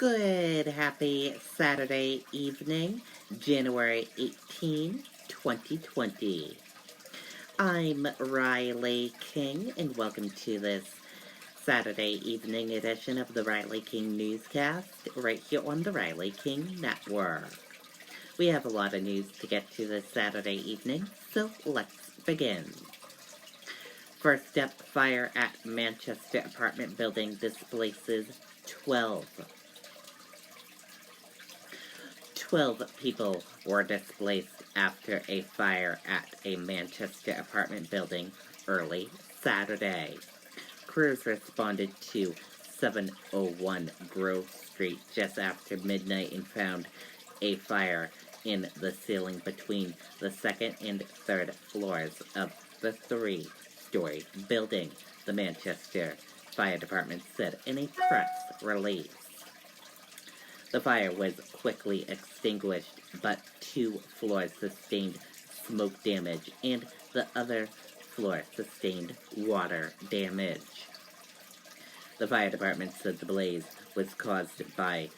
Good, happy Saturday evening, January 18, 2020. I'm Riley King, and welcome to this Saturday evening edition of the Riley King Newscast, right here on the Riley King Network. We have a lot of news to get to this Saturday evening, so let's begin. First up, fire at Manchester apartment building displaces 12 people were displaced after a fire at a Manchester apartment building early Saturday. Crews responded to 701 Grove Street just after midnight and found a fire in the ceiling between the second and third floors of the three-story building, the Manchester Fire Department said in a press release. The fire was quickly extinguished, but 2 floors sustained smoke damage and the other floor sustained water damage. The fire department said the blaze was caused by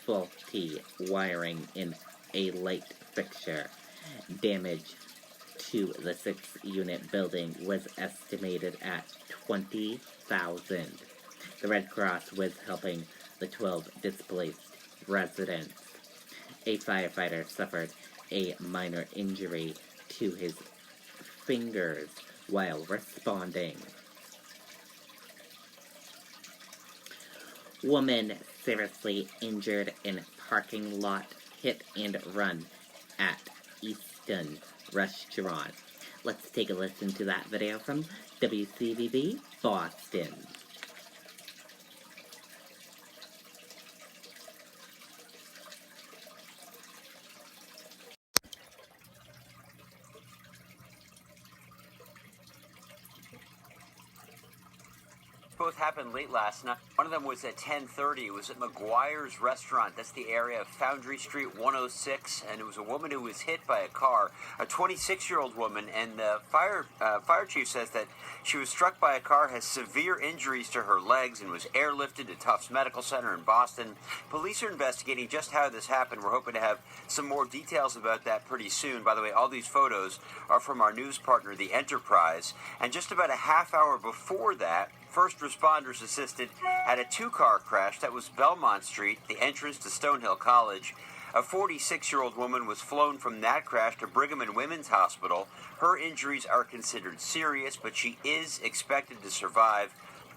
faulty wiring in a light fixture. Damage to the 6-unit building was estimated at $20,000. The Red Cross was helping the 12 displaced residents. A firefighter suffered a minor injury to his fingers while responding. Woman seriously injured in parking lot hit and run at Easton Restaurant. Let's take a listen to that video from WCVB Boston. Both happened late last night. One of them was at 10:30. It was at McGuire's Restaurant. That's the area of Foundry Street 106. And it was a woman who was hit by a car, a 26-year-old woman. And the fire chief says that she was struck by a car, has severe injuries to her legs, and was airlifted to Tufts Medical Center in Boston. Police are investigating just how this happened. We're hoping to have some more details about that pretty soon. By the way, all these photos are from our news partner, The Enterprise. And just about a half hour before that, first responders assisted at a 2-car crash. That was Belmont Street, the entrance to Stonehill College. A 46-year-old woman was flown from that crash to Brigham and Women's Hospital. Her injuries are considered serious, but she is expected to survive.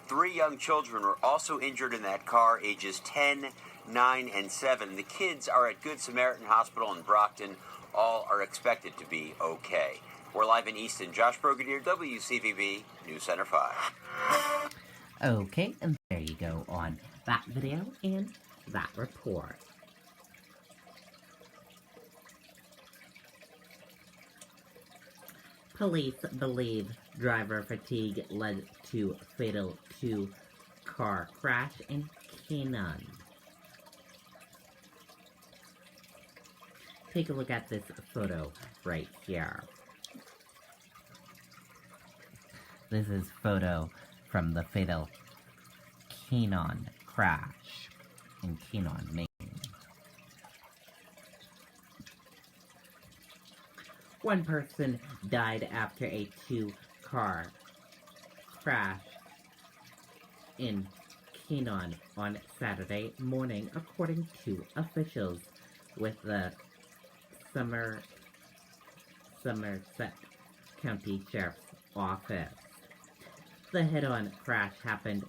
3 young children were also injured in that car, ages 10, 9, and 7. The kids are at Good Samaritan Hospital in Brockton. All are expected to be okay. We're live in Easton. Josh Brogadier, WCVB News Center 5. Okay, and there you go on that video and that report. Police believe driver fatigue led to fatal 2-car crash in Canaan. Take a look at this photo right here. This is photo from the fatal Canaan crash in Canaan, Maine. One person died after a 2-car crash in Canaan on Saturday morning, according to officials with the Somerset County Sheriff's Office. The head-on crash happened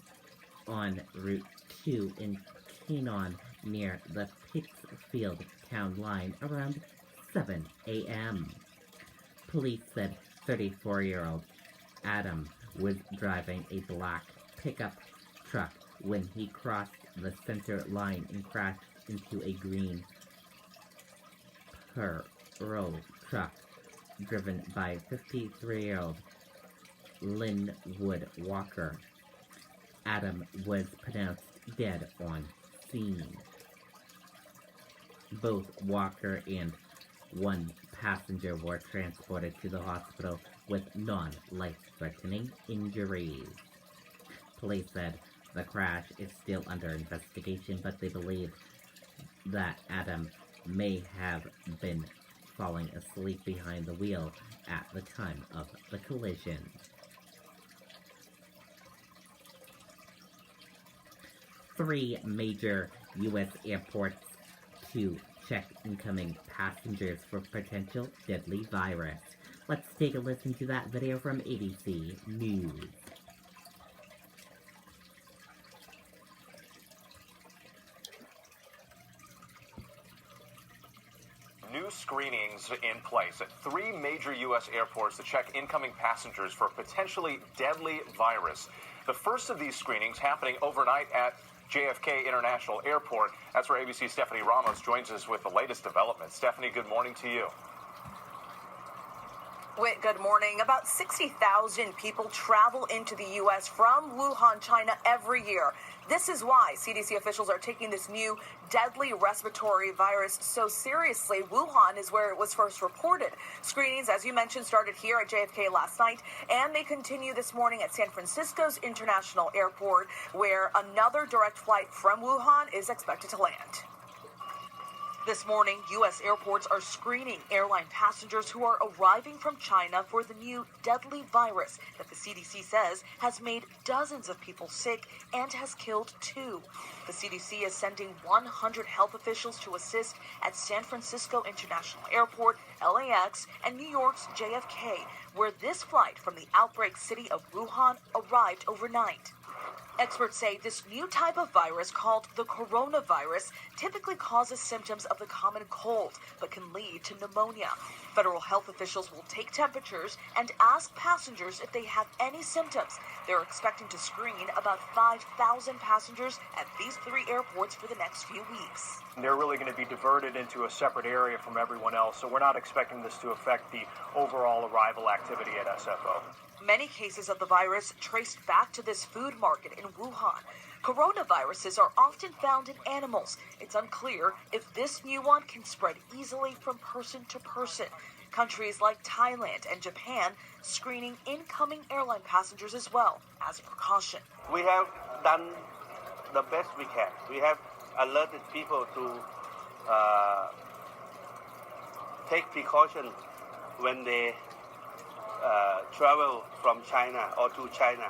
on Route 2 in Canaan near the Pittsfield town line around 7 a.m. Police said 34-year-old Adam was driving a black pickup truck when he crossed the center line and crashed into a green Pearl truck driven by 53-year-old Linwood Walker. Adam was pronounced dead on scene. Both Walker and one passenger were transported to the hospital with non-life-threatening injuries. Police said The crash is still under investigation, but they believe that Adam may have been falling asleep behind the wheel at the time of the collision. Three major U.S. airports to check incoming passengers for potential deadly virus. Let's take a listen to that video from ABC News. New screenings in place at three major U.S. airports to check incoming passengers for potentially deadly virus. The first of these screenings happening overnight at JFK International Airport. That's where ABC's Stephanie Ramos joins us with the latest developments. Stephanie, good morning to you. Whit, good morning. About 60,000 people travel into the U.S. from Wuhan, China every year. This is why CDC officials are taking this new deadly respiratory virus so seriously. Wuhan is where it was first reported. Screenings, as you mentioned, started here at JFK last night, and they continue this morning at San Francisco's International Airport, where another direct flight from Wuhan is expected to land. This morning, U.S. airports are screening airline passengers who are arriving from China for the new deadly virus that the CDC says has made dozens of people sick and has killed 2. The CDC is sending 100 health officials to assist at San Francisco International Airport, LAX, and New York's JFK, where this flight from the outbreak city of Wuhan arrived overnight. Experts say this new type of virus, called the coronavirus, typically causes symptoms of the common cold, but can lead to pneumonia. Federal health officials will take temperatures and ask passengers if they have any symptoms. They're expecting to screen about 5,000 passengers at these 3 airports for the next few weeks. They're really going to be diverted into a separate area from everyone else, so we're not expecting this to affect the overall arrival activity at SFO. Many cases of the virus traced back to this food market in Wuhan. Coronaviruses are often found in animals. It's unclear if this new one can spread easily from person to person. Countries like Thailand and Japan screening incoming airline passengers as well as a precaution. We have done the best we can. We have alerted people to take precaution when they travel from China or to China.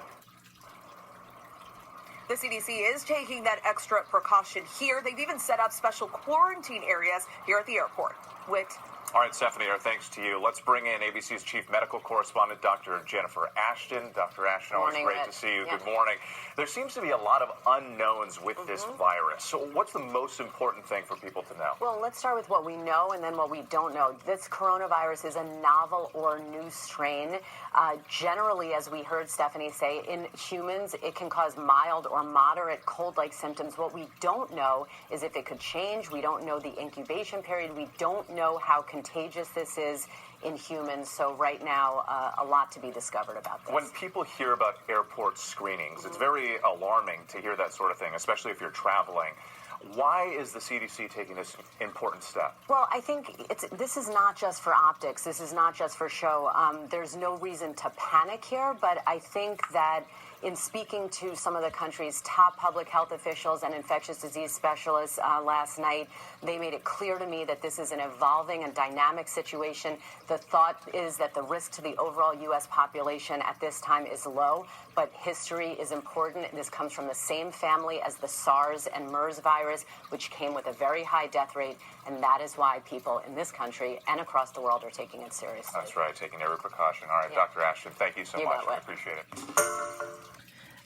The CDC is taking that extra precaution here. They've even set up special quarantine areas here at the airport. Whit. All right, Stephanie, our thanks to you. Let's bring in ABC's chief medical correspondent, Dr. Jennifer Ashton. Dr. Ashton, always great to see you. Yeah. Good morning. There seems to be a lot of unknowns with this virus. So what's the most important thing for people to know? Well, let's start with what we know and then what we don't know. This coronavirus is a novel or new strain. Generally, as we heard Stephanie say, in humans, it can cause mild or moderate cold-like symptoms. What we don't know is if it could change. We don't know the incubation period. We don't know how contagious this is in humans. So right now, a lot to be discovered about this. When people hear about airport screenings, it's very alarming to hear that sort of thing, especially if you're traveling. Why is the CDC taking this important step? Well, I think this is not just for optics. This is not just for show. There's no reason to panic here, but I think that in speaking to some of the country's top public health officials and infectious disease specialists last night, they made it clear to me that this is an evolving and dynamic situation. The thought is that the risk to the overall U.S. population at this time is low, but history is important. This comes from the same family as the SARS and MERS virus, which came with a very high death rate, and that is why people in this country and across the world are taking it seriously. That's right, taking every precaution. All right, yeah. Dr. Ashton, thank you so much. I appreciate it.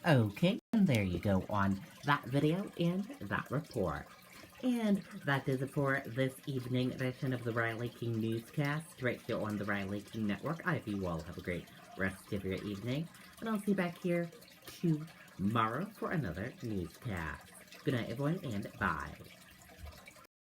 Okay, and there you go on that video and that report. And that does it for this evening edition of the Riley King Newscast, right here on the Riley King Network. I hope you all have a great rest of your evening, and I'll see you back here tomorrow for another newscast. Good night, everyone, and bye.